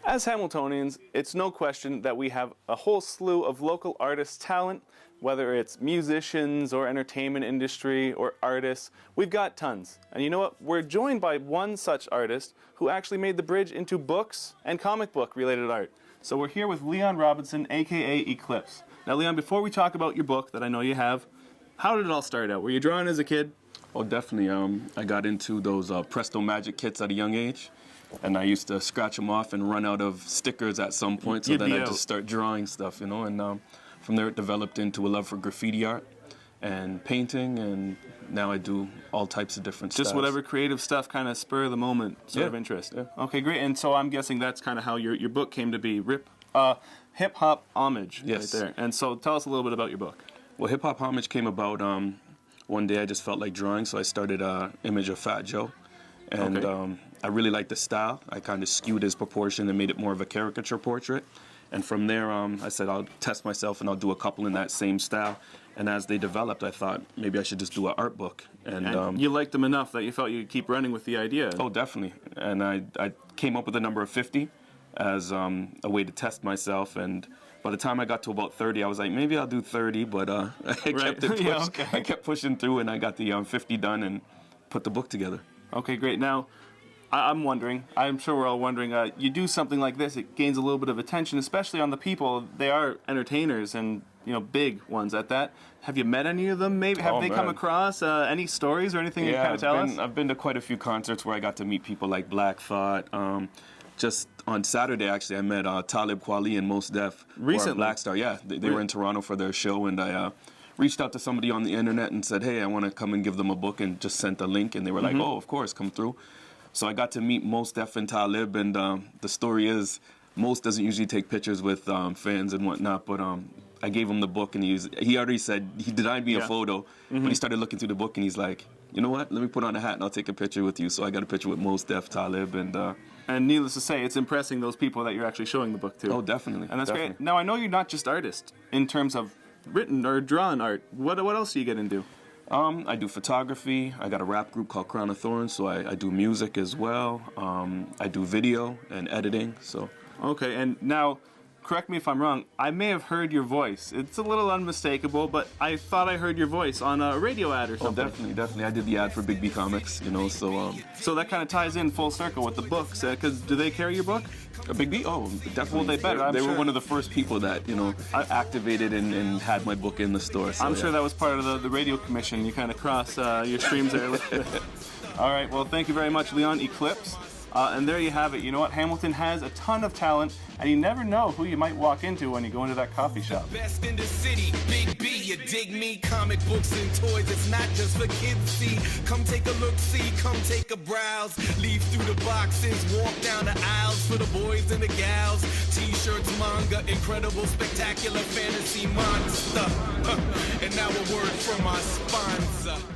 As Hamiltonians, it's no question that we have a whole slew of local artists' talent, whether it's musicians or entertainment industry or artists. We've got tons. And you know what? We're joined by one such artist who actually made the bridge into books and comic book related art. So we're here with Leon Robinson, aka Eklipz. Now Leon, before we talk about your book that I know you have, how did it all start out? Were you drawing as a kid? Oh, definitely. I got into those Presto Magic kits at a young age, and I used to scratch them off and run out of stickers at some point, so then I just start drawing stuff, you know, and from there it developed into a love for graffiti art and painting, and now I do all types of different stuff. Just whatever creative stuff, kind of spur of the moment sort of interest. Yeah. Okay, great. And so I'm guessing that's kind of how your book came to be, Hip-Hop Homage, yes. Right there. And so tell us a little bit about your book. Well, Hip-Hop Homage came about one day I just felt like drawing, so I started an image of Fat Joe. And I really liked the style. I kind of skewed his proportion and made it more of a caricature portrait. And from there, I said I'll test myself and I'll do a couple in that same style. And as they developed, I thought maybe I should just do an art book. And you liked them enough that you felt you could keep running with the idea. Oh, definitely. And I came up with the number of 50 as a way to test myself. And by the time I got to about 30, I was like, maybe I'll do 30, but I I kept pushing through, and I got the 50 done and put the book together. Okay, great. Now, I'm wondering, I'm sure we're all wondering, you do something like this, it gains a little bit of attention, especially on the people. They are entertainers and, you know, big ones at that. Have you met any of them, maybe? Have they come across any stories or anything you kind of tell us? I've been to quite a few concerts where I got to meet people like Black Thought. Just on Saturday, actually, I met Talib Kweli and Mos Def. Recently? Black Star, yeah. They were in Toronto for their show, and I reached out to somebody on the internet and said, hey, I want to come and give them a book, and just sent a link, and they were like, oh, of course, come through. So I got to meet Mos Def and Talib, and the story is, Mos doesn't usually take pictures with fans and whatnot, but I gave him the book, and he already said, he denied me a photo, but he started looking through the book, and he's like, you know what, let me put on a hat and I'll take a picture with you. So I got a picture with Mos Def, Talib, and needless to say, it's impressing those people that you're actually showing the book to. Oh, definitely. And that's great. Now, I know you're not just artist in terms of written or drawn art. What else do you get into? I do photography. I got a rap group called Crown of Thorns, so I do music as well. I do video and editing. So. Okay, and now, correct me if I'm wrong, I may have heard your voice. It's a little unmistakable, but I thought I heard your voice on a radio ad or something. Oh, definitely. I did the ad for Big B Comics, you know, so... So that kind of ties in full circle with the books, because do they carry your book? Big B? Oh, definitely. Well, they better, They were one of the first people that, you know, activated and had my book in the store. So, I'm sure that was part of the radio commission. You kind of cross your streams there. All right, well, thank you very much, Leon Eklipz. And there you have it. You know what? Hamilton has a ton of talent, and you never know who you might walk into when you go into that coffee shop. Best in the city, Big B, you dig me? Comic books and toys, it's not just for kids, see. Come take a look, see, come take a browse. Leaf through the boxes, walk down the aisles for the boys and the gals. T-shirts, manga, incredible, spectacular fantasy monster. And now a word from our sponsor.